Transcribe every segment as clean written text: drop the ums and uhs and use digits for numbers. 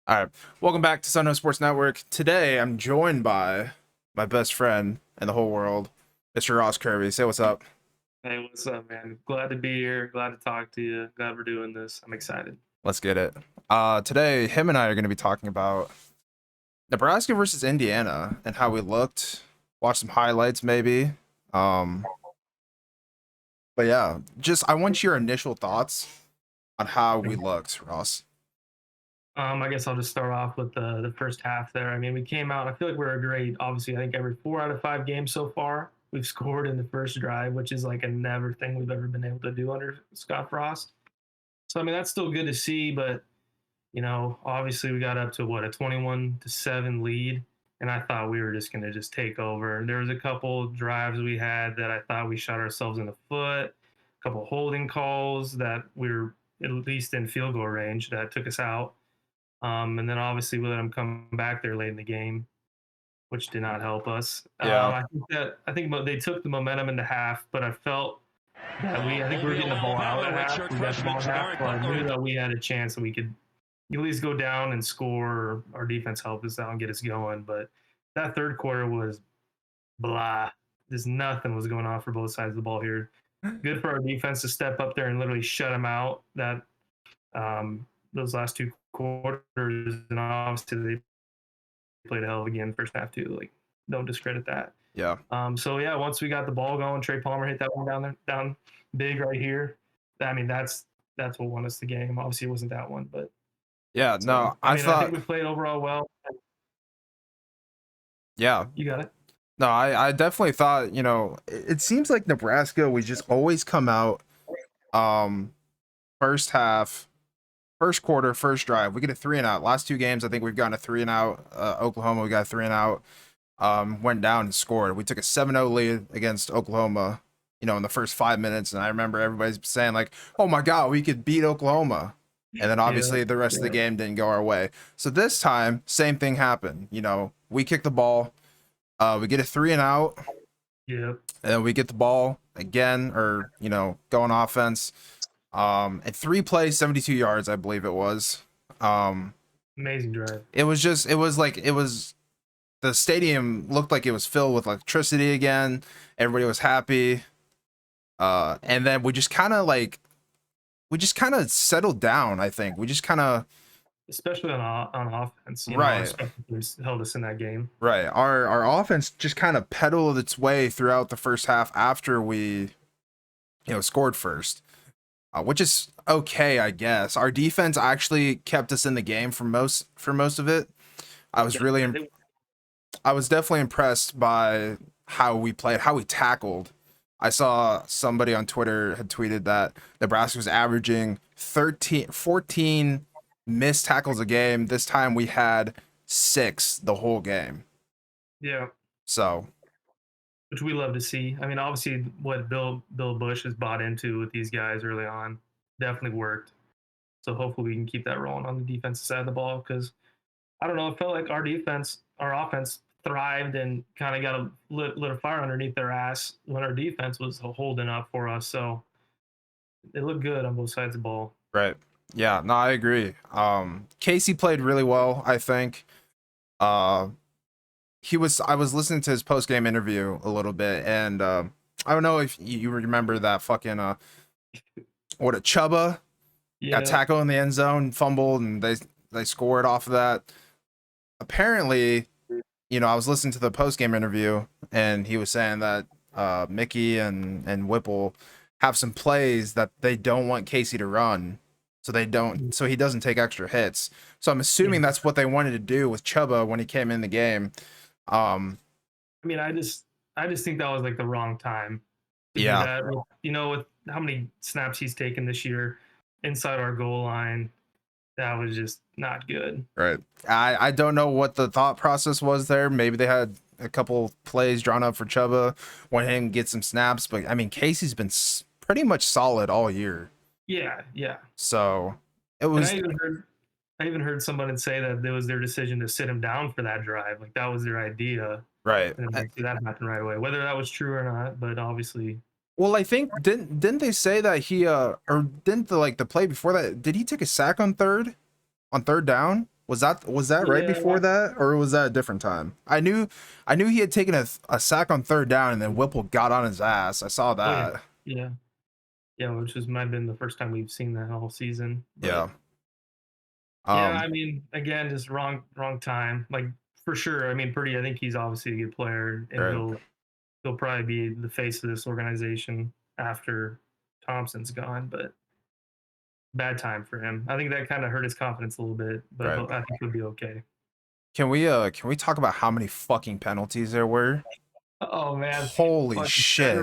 All right, welcome back to Sunrise Sports Network. Today, I'm joined by my best friend in the whole world, Mr. Ross Kirby. Say what's up. Hey, what's up, man? Glad to be here. Glad to talk to you. Glad we're doing this. I'm excited. Let's get it. Today, him and I are going to be talking about Nebraska versus Indiana and how we looked. Watch some highlights, maybe. Um, but yeah, just I want your initial thoughts on how we looked, Ross. I guess I'll just start off with the first half there. I mean, we came out. I feel like we're great. Obviously, I think every 4 out of 5 games so far, we've scored in the first drive, which is like a never thing we've ever been able to do under Scott Frost. So I mean, that's still good to see. But obviously, we got up to what, a 21-7 lead, and I thought we were just going to just take over. There was a couple drives we had that I thought we shot ourselves in the foot. A couple holding calls that we were at least in field goal range that took us out. And then obviously we let them come back there late in the game, which did not help us. Yeah, I think they took the momentum into half, but I felt that I think we were getting the ball out at half. We got the ball at half, so I knew that we had a chance that we could at least go down and score. Our defense helped us out and get us going. But that third quarter was blah. Just nothing was going on for both sides of the ball here. Good for our defense to step up there and literally shut them out. Those last 2 quarters, and obviously they played a hell of a game first half too. Like, don't discredit that. yeah, So yeah, once we got the ball going, Trey Palmer hit that one down big right here. I mean, that's what won us the game. Obviously, it wasn't that one, but yeah. so No, I I mean, I think thought, we played overall well. yeah. You got it. No, I definitely thought, it seems like Nebraska, we just always come out um first half, first quarter, first drive. We get a 3-and-out. Last 2 games, I think we've gotten a 3-and-out. Oklahoma, we got a 3-and-out. Went down and scored. We took a 7-0 lead against Oklahoma, in the first 5 minutes. And I remember everybody's saying, like, oh my God, we could beat Oklahoma. And then Yeah, obviously the rest of the yeah, game didn't go our way. So this time, same thing happened. We kick the ball. We get a 3-and-out, yeah. and then we get the ball again, or go on offense. At 3 plays, 72 yards, I believe it was. Um, Amazing drive. it was the stadium looked like it was filled with electricity again. Everybody was happy. And then we just kind of settled down. I think we just kind of Especially on offense. Our right. special teams held us in that game. Right. Our offense just kind of pedaled its way throughout the first half after we scored first, which is okay, I guess. Our defense actually kept us in the game for most of it. I was really Yeah, I was definitely impressed by how we played, how we tackled. I saw somebody on Twitter had tweeted that Nebraska was averaging 14 missed tackles a game. This time we had 6 the whole game. yeah. So, Which we love to see. I mean, obviously, what Bill Bush has bought into with these guys early on definitely worked. So hopefully we can keep that rolling on the defensive side of the ball because I don't know. It felt like our offense thrived and kind of got lit a fire underneath their ass when our defense was holding up for us. So it looked good on both sides of the ball. right. Yeah, no, I agree. Casey played really well, I think. Uh I was listening to his post game interview a little bit, and I don't know if you remember that fucking what a Chuba got Yeah, tackled in the end zone, fumbled, and they scored off of that. Apparently, I was listening to the post game interview, and he was saying that Mickey and Whipple have some plays that they don't want Casey to run, so he doesn't take extra hits. So I'm assuming yeah. that's what they wanted to do with Chuba when he came in the game. Um, I mean, I just think that was like the wrong time to do yeah, that. With how many snaps he's taken this year inside our goal line, that was just not good. right. I don't know what the thought process was there. Maybe they had a couple plays drawn up for Chuba, want him to get some snaps, but I mean Casey's been pretty much solid all year. Yeah, yeah. So it And was I even heard someone say that it was their decision to sit him down for that drive. Like that was their idea. right. And then that happened right away. Whether that was true or not, but obviously Well, I think didn't they say that he or didn't the play before that, did he take a sack on third down? Was that right Yeah. before that, or was that a different time? I knew he had taken a sack on third down, and then Whipple got on his ass. I saw Oh yeah. that. Yeah. Yeah, which might have been the first time we've seen that all season. But Yeah. yeah, Um. I mean, again, just wrong time. Like for sure. I mean, Purdy, I think he's obviously a good player, and Right. he'll probably be the face of this organization after Thompson's gone. But bad time for him. I think that kind of hurt his confidence a little bit, but Right. I think he'll be okay. Can we talk about how many fucking penalties there were? Oh man, Holy fucking shit!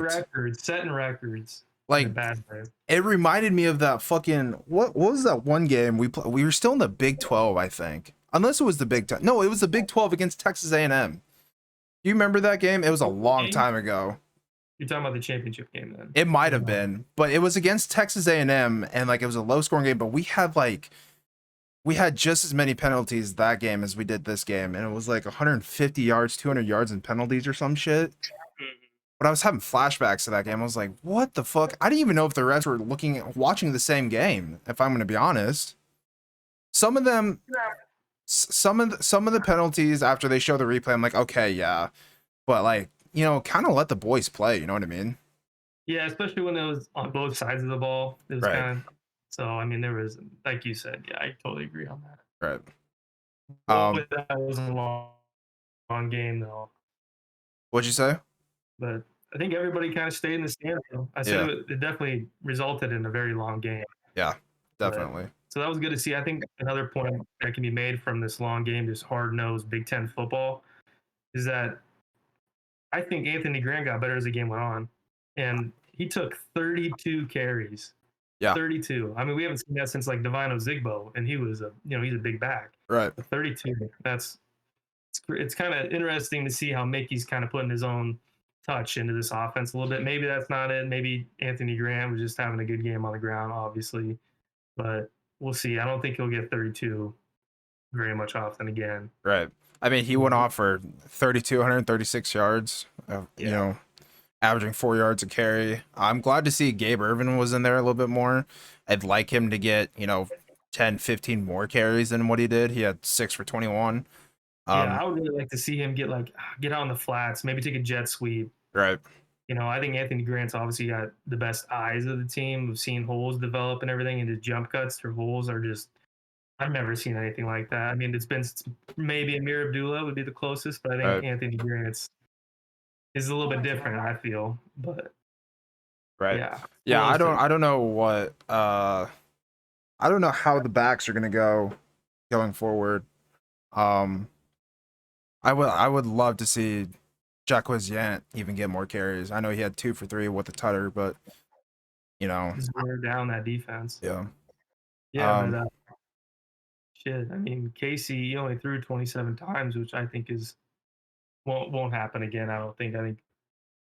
setting records in a Like, bad way. it reminded me of that fucking what was that one game we were still in the Big 12, I think. Unless it was the Big 10. No, it was the Big 12 against Texas A&M. Do you remember that game? It was a long Game? time ago. You're talking about the championship game then? It might have No. been, but it was against Texas A&M, and like it was a low scoring game, but we had just as many penalties that game as we did this game, and it was like 150 yards, 200 yards in penalties or some shit. But I was having flashbacks to that game. I was like, what the fuck? I didn't even know if the refs were watching the same game, if I'm going to be honest. Some of them, some of the penalties after they show the replay, I'm like, okay, yeah. But like, kind of let the boys play, you know what I mean? Yeah, especially when it was on both sides of the ball. It was Right, kind of so. I mean, there was like you said. Yeah, I totally agree on that. right. Boy, Um, that was a long game though. what'd you say? But I think everybody kind of stayed in the stand. Though. I said Yeah, it definitely resulted in a very long game. yeah, But definitely. so that was good to see. I think another point that can be made from this long game, this hard nosed Big Ten football, is that I think Anthony Grant got better as the game went on, and he took 32 carries. Yeah, 32. I mean, we haven't seen that since like Divino Zigbo, and he was he's a big back. right, But 32. It's kind of interesting to see how Mickey's kind of putting his own touch into this offense a little bit. Maybe that's not it. Maybe Anthony Grant was just having a good game on the ground, obviously, but we'll see. I don't think he'll get 32 very much often again. right. I mean, he went off for 32, 136 yards, Yeah. averaging 4 yards a carry. I'm glad to see Gabe Irvin was in there a little bit more. I'd like him to get, 10, 15 more carries than what he did. He had 6 for 21. Yeah, Um, I would really like to see him get out on the flats, maybe take a jet sweep. right, I think Anthony Grant's obviously got the best eyes of the team. We've seen holes develop and everything, and his jump cuts through holes are just I've never seen anything like that. I mean, it's been maybe Amir Abdullah would be the closest, but I think right, Anthony Grant's is a little bit different. I feel, but right. yeah, Yeah, well, I let's don't see. I don't know what I don't know how the backs are gonna go going forward. Um I would love to see Jacquez Yant even get more carries. I know he had 2 for 3 with the tutter, but you know, Just wear down that defense. yeah. Yeah, but Um shit. I mean, Casey he only threw 27 times, which I think is won't happen again. I don't think. I think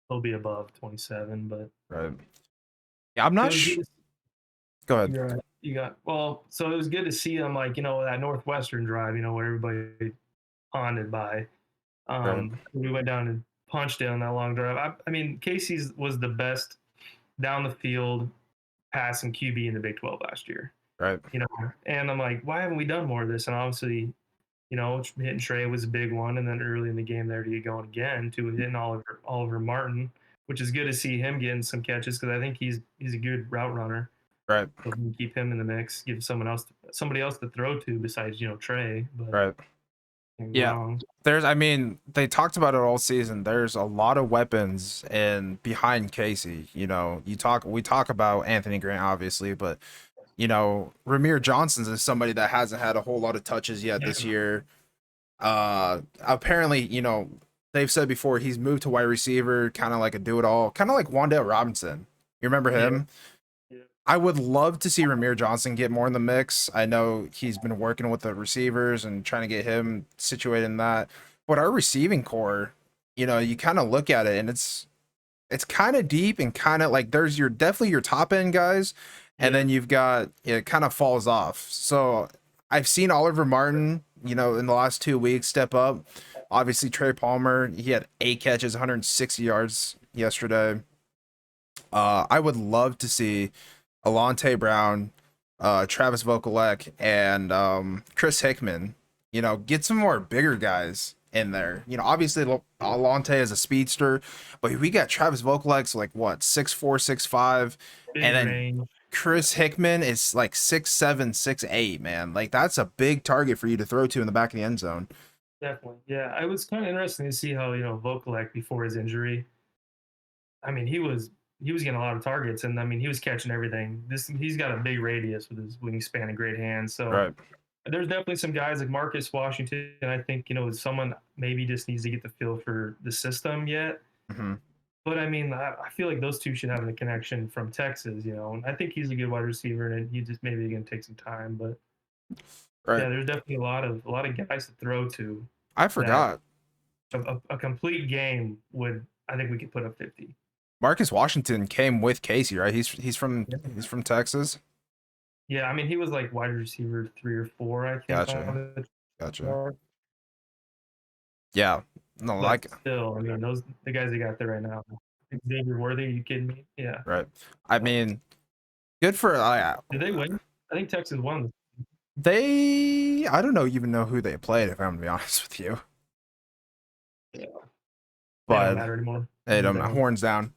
he'll be above 27, but right. Yeah, I'm it not was good. go ahead. You're right. You got well. So it was good to see them like that Northwestern drive. Where everybody haunted by. Right, We went down and punched it on that long drive. I mean, Casey's was the best down the field passing QB in the Big 12 last year. right, And I'm like, why haven't we done more of this? And obviously, hitting Trey was a big one, and then early in the game there to get going again to hitting Oliver Martin, which is good to see him getting some catches because I think he's a good route runner. right, So we can keep him in the mix, give somebody else to throw to besides Trey. But right. can't go Yeah. wrong. I mean, they talked about it all season. There's a lot of weapons and behind Casey. We talk about Anthony Grant, obviously, but Ramir Johnson's is somebody that hasn't had a whole lot of touches yet this Yeah. year. Apparently, they've said before he's moved to wide receiver, kind of like a do-it-all, kind of like Wandale Robinson. You remember Yeah. him? Yeah. I would love to see Ramir Johnson get more in the mix. I know he's been working with the receivers and trying to get him situated in that. But our receiving core, you kind of look at it and it's kind of deep and kind of like there's definitely your top end guys, and then you've got it kind of falls off. So I've seen Oliver Martin, in the last 2 weeks step up. Obviously Trey Palmer, he had 8 catches, 160 yards yesterday. I would love to see Alante Brown, Travis Vokalek, and Chris Hickman You know, get some more bigger guys in there. You know, obviously Alante is a speedster, but we got Travis Vokalek, like what, 6'4", 6'5", and Big then range. Chris Hickman is like 6'7", 6'8", man. Like that's a big target for you to throw to in the back of the end zone. Definitely. Yeah. It was kind of interesting to see how, Vokalek before his injury, I mean, he was getting a lot of targets, and I mean, he was catching everything. He's got a big radius with his wingspan and great hands. So Right. there's definitely some guys like Marcus Washington. I think someone maybe just needs to get the feel for the system yet. Hmm. But I mean, I feel like those two should have a connection from Texas. And I think he's a good wide receiver, and he just maybe going to take some time. But Right. yeah, there's definitely a lot of guys to throw to I that forgot. a complete game would. I think we could put up 50. Marcus Washington came with Casey, right? Yeah. He's from Texas. Yeah, I mean, he was like wide receiver 3 or 4, I think, Gotcha. on the Gotcha. chart. Yeah. No, But like still, I mean, the guys they got there right now. Xavier Worthy, are you kidding me? Yeah. right. I mean, good for Did they win? I think Texas won. they. I don't know even know who they played, if I'm gonna be honest with you. Yeah. They don't But matter anymore. hey, Move don't down.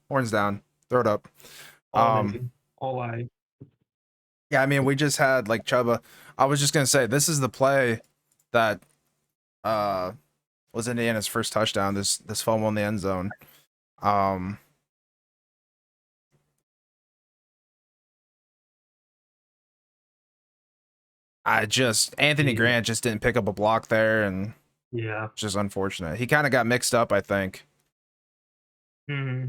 horns down, throw it up. All Um, name. All I. yeah, I mean, we just had like Chuba. I was just gonna say this is the play that uh was Indiana's first touchdown. This fumble in the end zone. Um, Anthony Yeah. Grant just didn't pick up a block there, and Yeah. it's just unfortunate. He kind of got mixed up, I think. hmm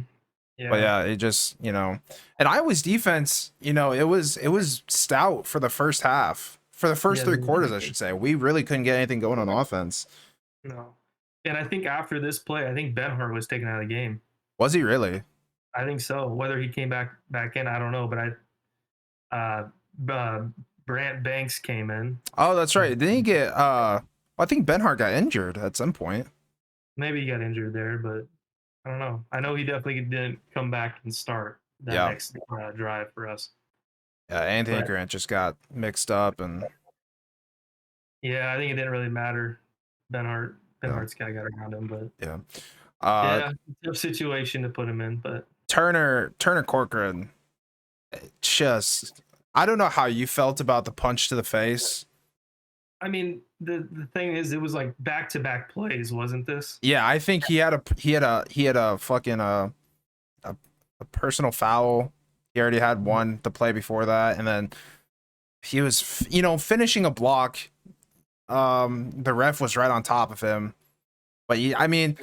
But Yeah. yeah, it just, and Iowa's defense, it was stout for the first half. For the first Yeah. three quarters, I should say. We really couldn't get anything going on offense. No. And I think after this play, I think Benhart was taken out of the game. Was he really? I think so. Whether he came back in, I don't know. But uh, Brant Banks came in. Oh, that's right. Didn't he get I think Benhart got injured at some point. Maybe he got injured there, but I don't know. I know he definitely didn't come back and start that Yeah. next drive for us. Yeah, Anthony But Grant just got mixed up and yeah, I think it didn't really matter. yeah. Benhart's guy got around him, but Yeah. Uh yeah, tough situation to put him in. But Turner Corcoran just I don't know how you felt about the punch to the face. I mean, the thing is, it was like back to back plays, wasn't this? Yeah, I think he had a fucking a, a personal foul. He already had one the play before that, and then he was finishing a block. The ref was right on top of him, but I mean,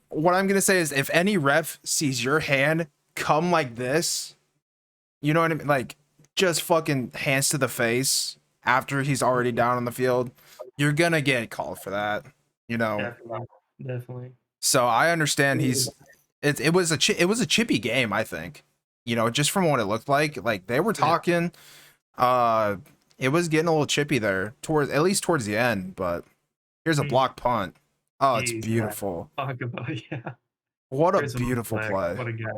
what I'm gonna say is, if any ref sees your hand come like this, you know what I mean, like just fucking hands to the face after he's already down on the field, you're gonna get called for that. You know, Definitely, definitely. so I understand it was a chippy game, I think. Just from what it looked like they were Yeah. talking. Uh, it was getting a little chippy there towards at least towards the end, but here's a block punt. Oh, it's Jeez, yeah. beautiful. Talk about yeah. What a Chris beautiful Vogelbach, play. what a guy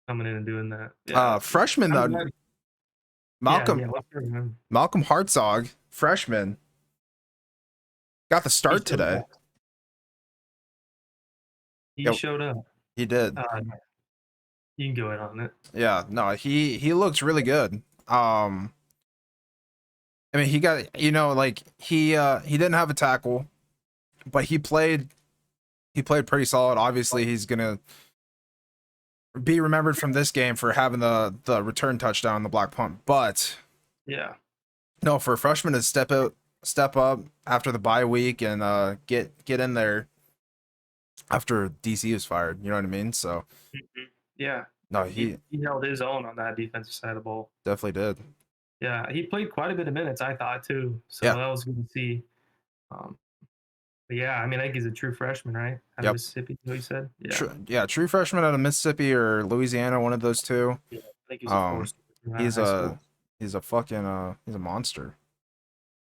coming in and doing that. Yeah, Freshman I'm though, glad. Yeah, Malcolm yeah. What's your name? Malcolm Hartzog, freshman, got the He start showed today. up. He Yep, showed up. he did. You can go in on it. Yeah, no, he looks really good. I mean, he got like he didn't have a tackle, but he played pretty solid. Obviously, he's gonna be remembered from this game for having the return touchdown, the block punt. But Yeah. no, for a freshman to step up after the bye week and get in there after DC was fired. You know what I mean? So Yeah. no, He, he he held his own on that defensive side of the ball. definitely did. Yeah, he played quite a bit of minutes, I thought too. So Yeah. that was good to see. Um, but yeah, I mean, I think he's a true freshman, right? Out of Yep. Mississippi, what you said? Yeah. True freshman out of Mississippi or Louisiana, one of those two. Yeah. I think he's a Um, force in he's high school. a fucking he's a monster.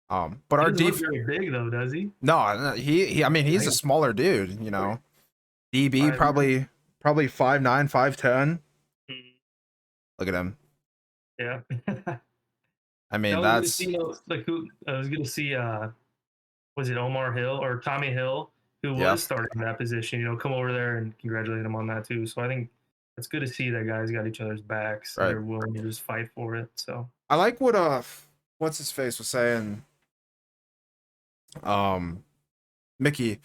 But He our doesn't look def very big though, does he? no, he I mean he's a Like smaller dude. DB 5'9"? probably 5'9", 5'10". Mhm. Look at him. Yeah. I That mean was good to that's see. Like who? I was good to see. was it Omar Hill or Tommy Hill, who Yeah, was starting in that position, come over there and congratulate him on that too. So I think it's good to see that guys got each other's backs and right. they're willing to just fight for it. So I like what what's his face was saying. Um, Mickey,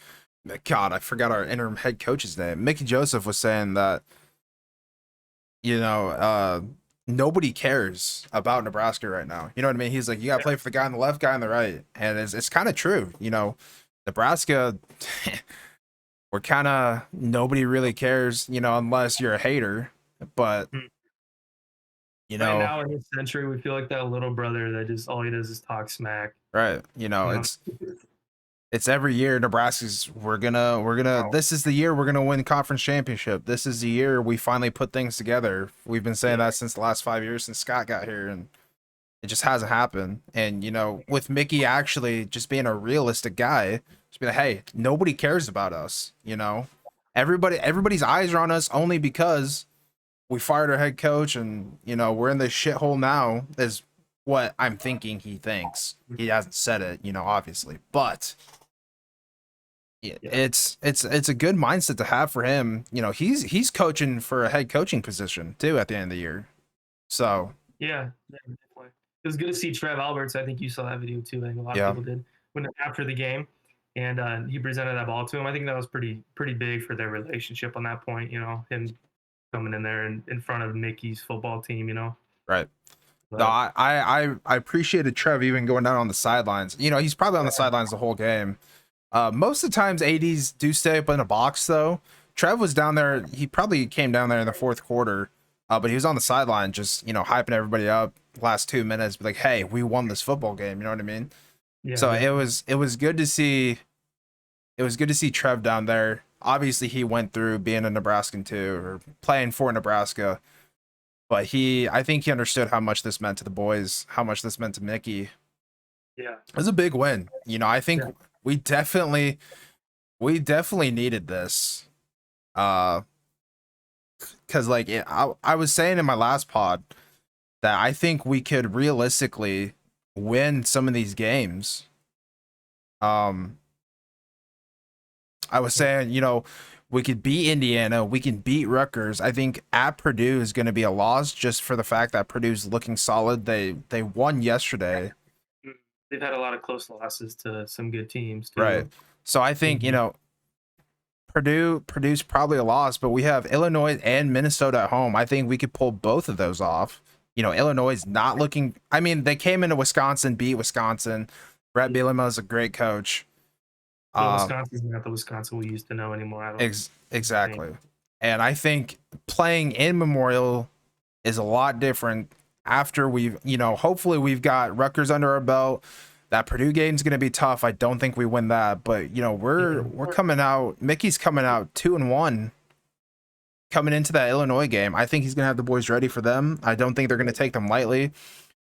God, I forgot our interim head coach's name. Mickey Joseph was saying that you know, nobody cares about Nebraska right now. You know what I mean? He's like, you got to play for the guy on the left, guy on the right, and it's kind of true. You know, Nebraska, we're kind of nobody really cares. You know, unless you're a hater. But mm, you right know, now in this century, we feel like that little brother that just all he does is talk smack. right? You know, You know, it's every year Nebraska's we're gonna wow. this is the year we're gonna win conference championship. This is the year we finally put things together. We've been saying Yeah, that since the last 5 years since Scott got here, and it just hasn't happened. And you know, with Mickey actually just being a realistic guy, just be like, hey, nobody cares about us. You know, everybody's eyes are on us only because we fired our head coach, and you know we're in this shithole now. Is what I'm thinking he thinks. He hasn't said it, you know, obviously, but yeah, yeah, it's a good mindset to have for him. You know, he's coaching for a head coaching position too at the end of the year. So yeah, definitely. It was good to see Trev Alberts. I think you saw that video too. I think a lot of yeah, people did when after the game, and he presented that ball to him. I think that was pretty big for their relationship on that point. Him coming in there and in front of Mickey's football team. right. No, But I appreciated Trev even going down on the sidelines. You know, he's probably on the sidelines the whole game. Most of the times, ADs do stay up in a box though. Trev was down there. He probably came down there in the fourth quarter, but he was on the sideline, just hyping everybody up. Last 2 minutes, be like, "Hey, we won this football game." You know what I mean? yeah, So definitely. it was good to see. It was good to see Trev down there. Obviously, he went through being a Nebraskan too, or playing for Nebraska. But I think he understood how much this meant to the boys, how much this meant to Mickey. It Yeah, was a big win. You know, I think yeah, we definitely we definitely needed this. Uh, because I was saying in my last pod that I think we could realistically win some of these games. Um, I was yeah, saying, you know, we could beat Indiana, we can beat Rutgers. I think at Purdue is going to be a loss just for the fact that Purdue's looking solid. They won yesterday. yeah. They've had a lot of close losses to some good teams Right. too. So I think, you Mhm. know, Purdue's probably a loss, but we have Illinois and Minnesota at home. I think we could pull both of those off. You know, Illinois is not looking. I mean, they came into Wisconsin, beat Wisconsin. Brett Bielema is a great coach. But Uh, Wisconsin's not the Wisconsin we used to know anymore. I don't think. exactly. And I think playing in Memorial is a lot different after we've, you know, hopefully we've got Rutgers under our belt. That Purdue game's going to be tough. I don't think we win that, but you know, Yeah, we're coming out. Mickey's coming out 2-1 coming into that Illinois game. I think he's going to have the boys ready for them. I don't think they're going to take them lightly.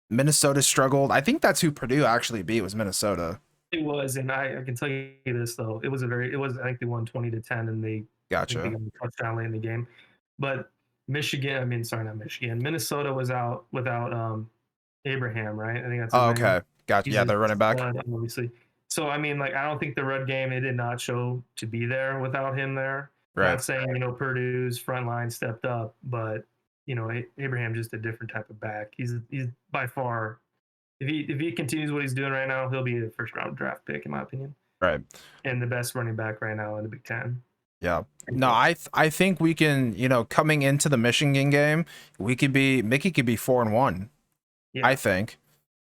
Minnesota struggled. I think that's who Purdue actually beat was Minnesota. it was, and I can tell you this though, it was I think they won 20-10, and I think they Gotcha. got a touchdown late in the game. But Michigan, I mean, sorry, not Michigan. Minnesota was out without Abraham, right? I think that's his Oh, name. okay. Gotcha. He's Yeah, a they're running back. stud, obviously. So I mean, like, I don't think the red game it did not show to be there without him there. Right. Not saying Purdue's front line stepped up, but Abraham just a different type of back. He's by far if he continues what he's doing right now, he'll be a first round draft pick in my opinion, Right. and the best running back right now in the Big Ten. Yeah. No, I think we can, you know, coming into the Michigan game, Mickey could be 4-1. I Yeah, think.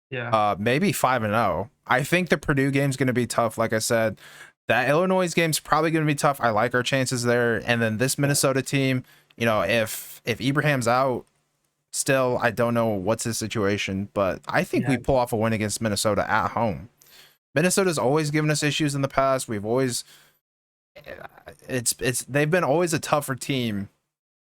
yeah, Maybe 5-0. I think the Purdue game's going to be tough. Like I said, that Illinois game's probably going to be tough. I like our chances there. And then this Minnesota team, you know, if Ibrahim's out, still I don't know what's his situation, but I think yeah, we pull off a win against Minnesota at home. Minnesota's always given us issues in the past. We've always it's they've been always a tougher team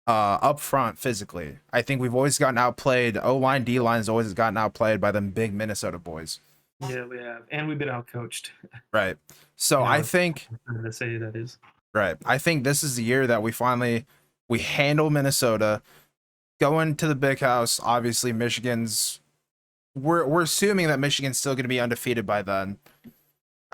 up front physically. I think we've always gotten outplayed. O line, D line has always gotten outplayed by them big Minnesota boys. yeah. We have, and we've been outcoached. Right. So I It's think hard to say that is. right. I think this is the year that we handle Minnesota. Going to the big house. Obviously, Michigan's we're assuming that Michigan's still going to be undefeated by then.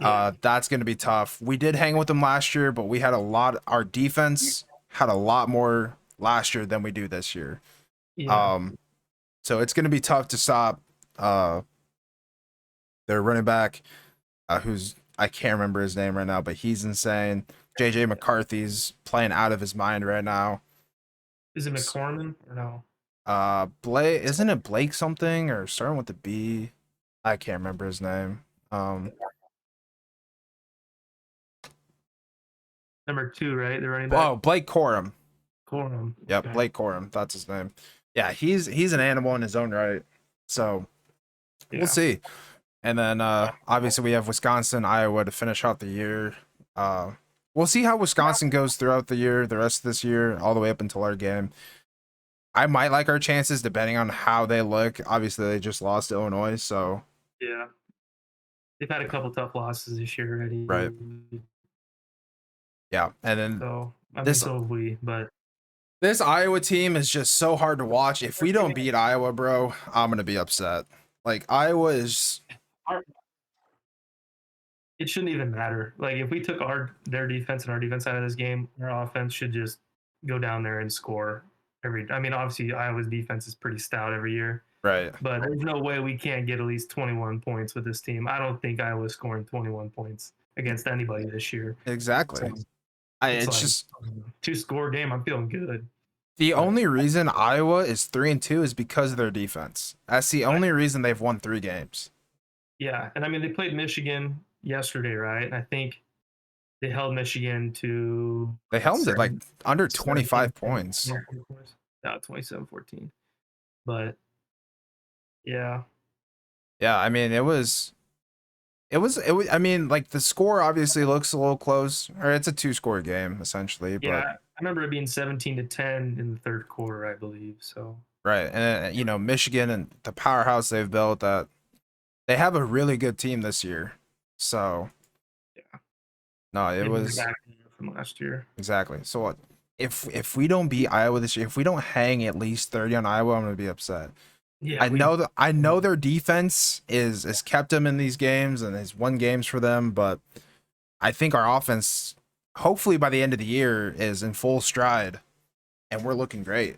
Yeah. That's going to be tough. We did hang with them last year, but we had our defense had a lot more last year than we do this year. Yeah. Um, so it's going to be tough to stop uh, their running back, who's I can't remember his name right now, but he's insane. JJ McCarthy's playing out of his mind right now. Is it McCormick or no? Blake, isn't it Blake something or starting with the B? I can't remember his name. Um, Number 2, right? The running back. oh, Blake Corum. Corum. Yep, Okay. Blake Corum. That's his name. Yeah, he's an animal in his own right. So we'll Yeah. see. And then obviously we have Wisconsin, Iowa to finish out the year. Uh, we'll see how Wisconsin goes throughout the year, the rest of this year, all the way up until our game. I might like our chances depending on how they look. Obviously, they just lost to Illinois, so Yeah. They've had a couple tough losses this year right. already. Yeah, and then So I mean, this so have we, but this Iowa team is just so hard to watch. If we don't beat Iowa, bro, I'm gonna be upset. Like Iowa is it shouldn't even matter. Like if we took their defense and our defense out of this game, our offense should just go down there and score every. I mean, obviously Iowa's defense is pretty stout every year, right. but there's no way we can't get at least 21 points with this team. I don't think Iowa's scoring 21 points against anybody this year. Exactly. So it's It's like just 2-score game. I'm feeling good. the But only reason Iowa is 3-2 is because of their defense. That's the only reason they've won 3 games. yeah, and I mean they played Michigan yesterday, right? And I think they held Michigan to They held it like under 17 25 points. points. No, 27-14. But yeah, Yeah, I mean I mean like the score obviously looks a little close, or it's a 2-score game essentially, but yeah, I remember it being 17-10 in the third quarter, I believe. So right. And you know, Michigan and the powerhouse they've built, that they have a really good team this year. So yeah, no, it maybe was back from last year. exactly. So what if we don't beat Iowa this year, if we don't hang at least 30 on Iowa, I'm gonna be upset. Yeah, I know their defense is kept them in these games and has won games for them, but I think our offense, hopefully by the end of the year, is in full stride, and we're looking great.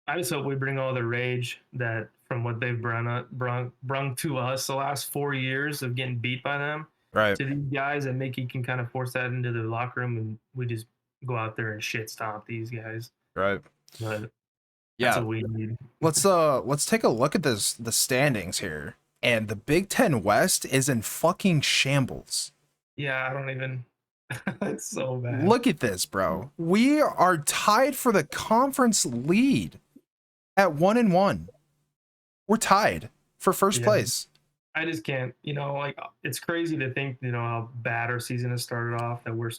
I just hope we bring all the rage that from what they've brung to us the last 4 years of getting beat by them Right, to these guys, and Mickey can kind of force that into the locker room, and we just go out there and shit stomp these guys. right. But that's Yeah, what we need. let's take a look at the standings here. And the Big Ten West is in fucking shambles. Yeah, I don't even. It's so bad. Look at this, bro. We are tied for the conference lead at 1-1. We're tied for first place. I just can't. Like it's crazy to think. How bad our season has started off. That we're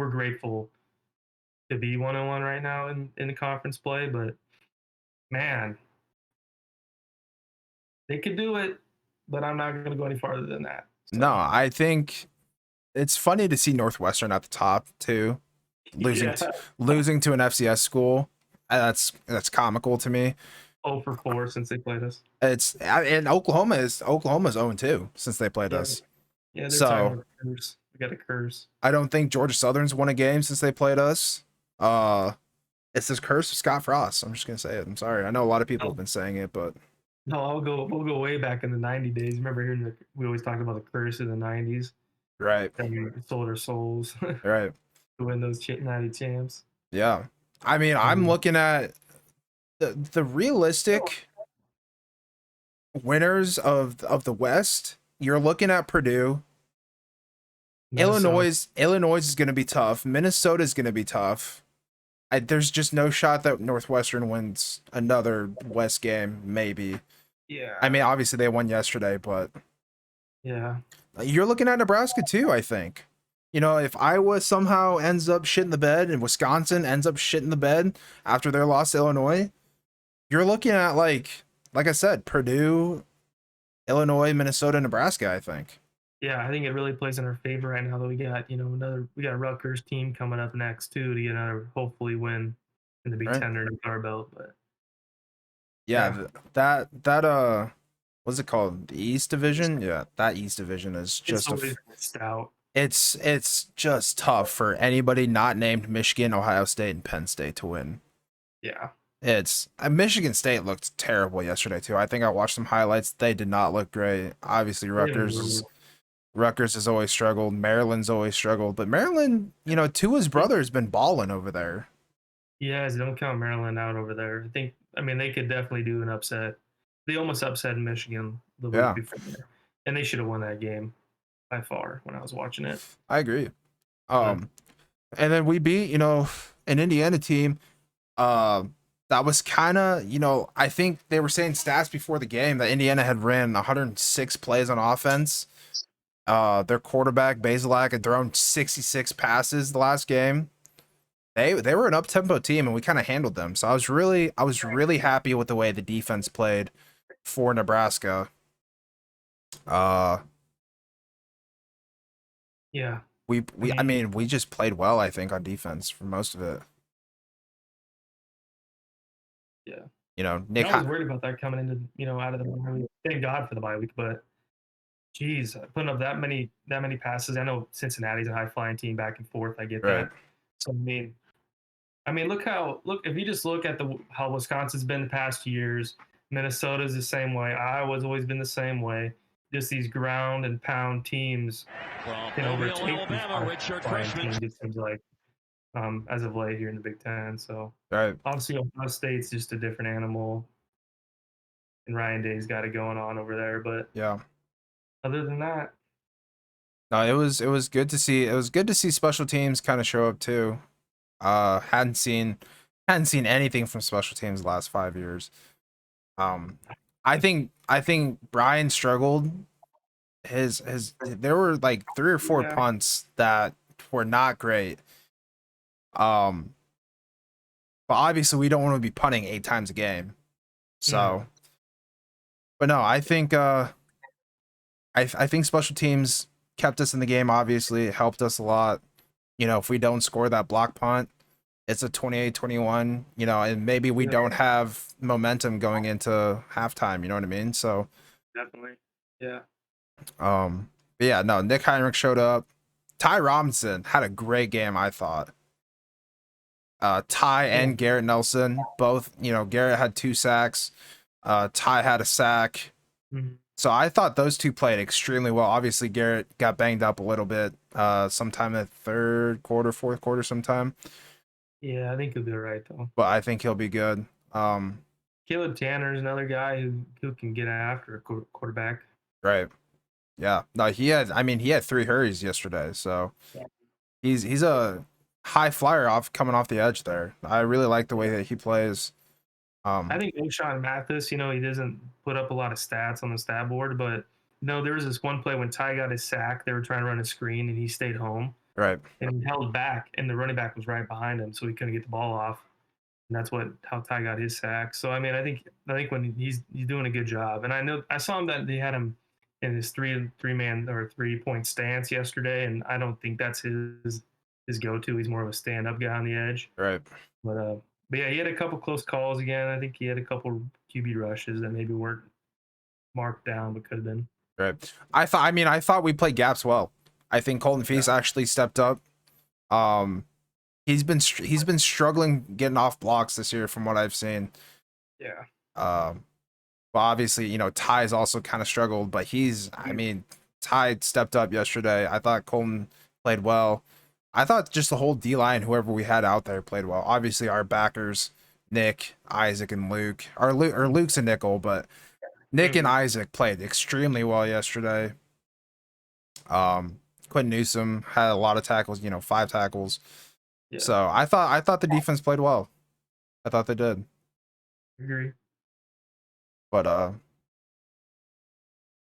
grateful to be 1-1 right now in the conference play, but man, they could do it. But I'm not going to go any farther than that. So. No, I think it's funny to see Northwestern at the top too, losing to an FCS school. That's comical to me. 0 for 4 since they played us. And Oklahoma's 0-2 since they played us. Yeah, they're So we got a curse. I don't think Georgia Southern's won a game since they played us. It's this curse of Scott Frost. I'm just gonna say it. I'm sorry. I know a lot of people have been saying it, but no, we'll go way back in the 90 days. Remember hearing we always talked about the curse of the 90s. right. And we sold our souls Right. to win those 90 champs. Yeah. I mean, I'm looking at the realistic winners of the West. You're looking at Purdue. Minnesota. Illinois is going to be tough. Minnesota is going to be tough. There's just no shot that Northwestern wins another West game, maybe. Yeah. I mean, obviously they won yesterday, but yeah, you're looking at Nebraska too, I think. You know, if Iowa somehow ends up shit in the bed and Wisconsin ends up shit in the bed after their loss to Illinois, you're looking at like I said, Purdue, Illinois, Minnesota, Nebraska, I think. yeah, I think it really plays in our favor right now that we got we got a Rutgers team coming up next too to get another hopefully win in the Big Right. Ten underneath our belt. But Yeah, that what's it called? The East Division? Yeah, that East Division is It's just always stout. it's just tough for anybody not named Michigan, Ohio State, and Penn State to win. Yeah. It's Michigan State looked terrible yesterday too. I think I watched some highlights. They did not look great. Obviously, They didn't move. Rutgers has always struggled. Maryland's always struggled, but Maryland, Tua's brother has been balling over there. Yeah, don't count Maryland out over there. I mean, they could definitely do an upset. They almost upset Michigan the week Yeah, before, and they should have won that game by far when I was watching it. I agree. But And then we beat, an Indiana team. Uh, that was kind of, I think they were saying stats before the game that Indiana had ran 106 plays on offense. Their quarterback Basilak had thrown 66 passes the last game. They were an up tempo team and we kind of handled them. So I was really happy with the way the defense played for Nebraska. Uh, yeah, I mean we just played well, I think, on defense for most of it. yeah. Nick. And I was worried about that coming into out of the bye week. Thank God for the bye week, but geez, putting up that many passes. I know Cincinnati's a high flying team, back and forth. I get Right. that. So I mean, look if you just look at how Wisconsin's been the past years, Minnesota's the same way. Iowa's always been the same way. Just these ground and pound teams can overtake these flying teams. It seems like as of late here in the Big Ten. So Right. obviously Ohio State's just a different animal, and Ryan Day's got it going on over there. But Yeah. other than that, No, it was good to see. It was good to see special teams kind of show up too. Hadn't seen anything from special teams the last 5 years. Um, I think Brian struggled. His there were like three or four yeah, punts that were not great. Um, but obviously we don't want to be punting 8 times a game. no, So, but no, I think special teams kept us in the game. Obviously, it helped us a lot. If we don't score that block punt, it's a 28-21, and maybe we yeah, don't have momentum going into halftime, you know what I mean? So, definitely, yeah, but yeah, no, Nick Heinrich showed up. Ty Robinson had a great game, I thought. Ty yeah. and Garrett Nelson both, Garrett had 2 sacks. Ty had a sack. Mhm. So I thought those two played extremely well. Obviously, Garrett got banged up a little bit, sometime in the third quarter, fourth quarter, sometime. Yeah, I think he'll be all right though. But I think he'll be good. Caleb Tanner is another guy who can get after a quarterback. Right. Yeah. No, he had 3 hurries yesterday, so Yeah. he's a high flyer off coming off the edge there. I really like the way that he plays. I think O'Shawn Mathis, he doesn't put up a lot of stats on the stat board, but there was this one play when Ty got his sack. They were trying to run a screen, and he stayed home Right. and he held back, and the running back was right behind him, so he couldn't get the ball off. And that's how Ty got his sack. So I mean, I think when he's doing a good job, and I saw him that they had him in his three-man or 3-point stance yesterday, and I don't think that's his go-to. He's more of a stand-up guy on the edge. Right. But yeah, he had a couple close calls again. I think he had a couple QB rushes that maybe weren't marked down, but could have been. Right. I thought we played gaps well. I think Colton Feast actually stepped up. Um, he's been struggling getting off blocks this year from what I've seen. Yeah. But obviously, Ty's also kind of struggled, but Ty stepped up yesterday. I thought Colton played well. I thought just the whole D line, whoever we had out there, played well. Obviously, our backers, Nick, Isaac, and Luke. Luke's a nickel, but Nick and Isaac played extremely well yesterday. Quinn Newsom had a lot of tackles, 5 tackles. Yeah. So I thought the defense played well. I thought they did. Agree. But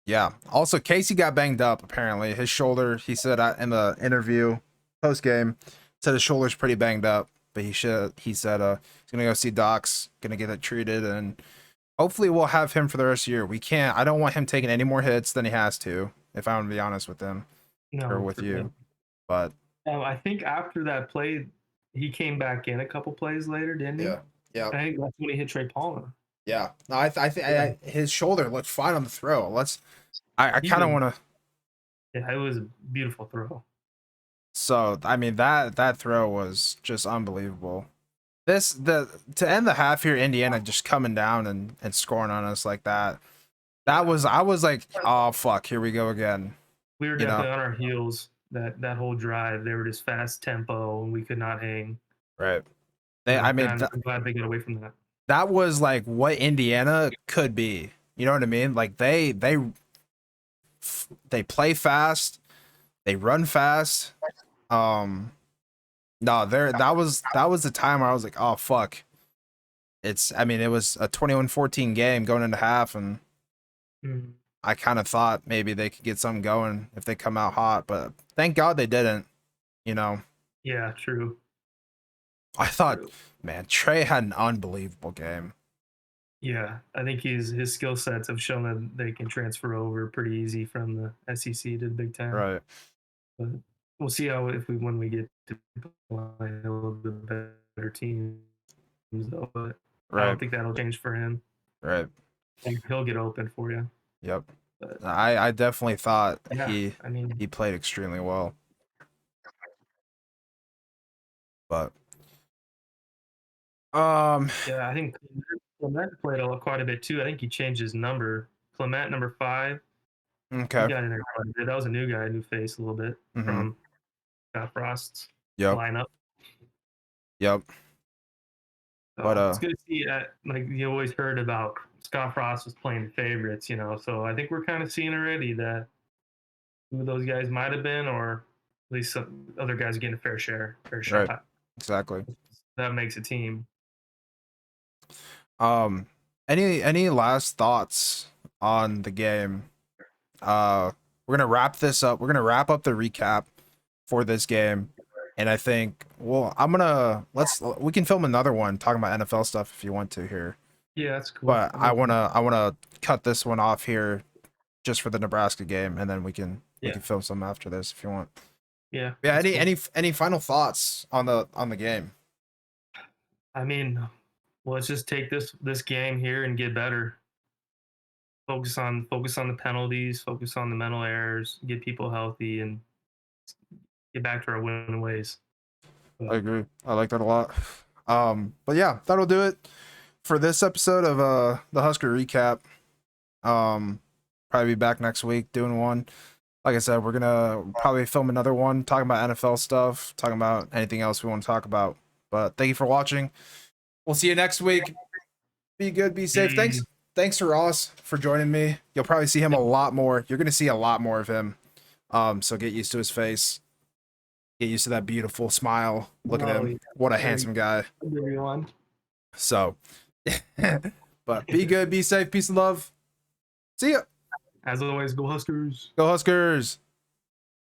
yeah. Also, Casey got banged up. Apparently, his shoulder. He said in the interview post game, said his shoulder's pretty banged up. But he said he's gonna go see docs, gonna get it treated, and hopefully we'll have him for the rest of the year. We can't. I don't want him taking any more hits than he has to. If I'm gonna be honest with him or No, with for you, sure. but I think after that play, he came back in a couple plays later, didn't he? yeah, yeah, I think that's when he hit Trey Palmer. Yeah. No, I think his shoulder looked fine on the throw. I He's kind of a want to. yeah, it was a beautiful throw. So I mean that throw was just unbelievable. To end the half here, Indiana just coming down and scoring on us like that. I was like, oh fuck, here we go again. We were You know, definitely on our heels that whole drive. They were just fast tempo, and we could not hang. right? I mean, I'm glad they got away from that. that was like what Indiana could be. You know what I mean? Like they play fast, they run fast. No, that was the time where I was like, oh fuck. I mean, it was a 21-14 game going into half, and Mm. I kind of thought maybe they could get something going if they come out hot, but thank God they didn't. You know, Yeah, true. I thought, True. man, Trey had an unbelievable game. Yeah, I think his skill sets have shown that they can transfer over pretty easy from the SEC to the Big Ten. Right, But we'll see how if we when we get to play a little bit better teams though. But I right, don't think that'll change for him. right. He'll get open for you. Yep. But I definitely thought yeah, I mean, he played extremely well, but yeah, I think Clement played quite a bit too. I think he changed his number. Clement number 5. He okay. got in there quite a bit. That was a new guy, new face a little bit Mm-hmm. from Scott Frost's Yep. lineup. Yep. But So it's good to see that. Like you always heard about Scott Frost was playing the favorites, So I think we're kind of seeing already that who those guys might have been, or at least some other guys are getting a fair right, shot. exactly. That makes a team. Um, any last thoughts on the game? We're gonna wrap this up. We're gonna wrap up the recap for this game, and I think, well, we can film another one talking about NFL stuff if you want to here. Yeah, that's cool. But I wanna cut this one off here just for the Nebraska game, and then we Yeah, can film some after this if you want. yeah. Yeah. That's cool. Any final thoughts on the game? I mean, well, let's just take this game here and get better. Focus on the penalties, focus on the mental errors, get people healthy, and get back to our winning ways. I But agree. I like that a lot. But yeah, that'll do it for this episode of the Husker recap. Probably be back next week doing one. Like I said, we're gonna probably film another one talking about NFL stuff, talking about anything else we want to talk about. But thank you for watching. We'll see you next week. Be good, be safe. the Thanks to Ross for joining me. You'll probably see him a lot more. You're gonna see a lot more of him. So get used to his face. Get used to that beautiful smile. Look at him. What a handsome guy. everyone. So, but be good, be safe, peace and love. See ya. As always, go Huskers. Go Huskers.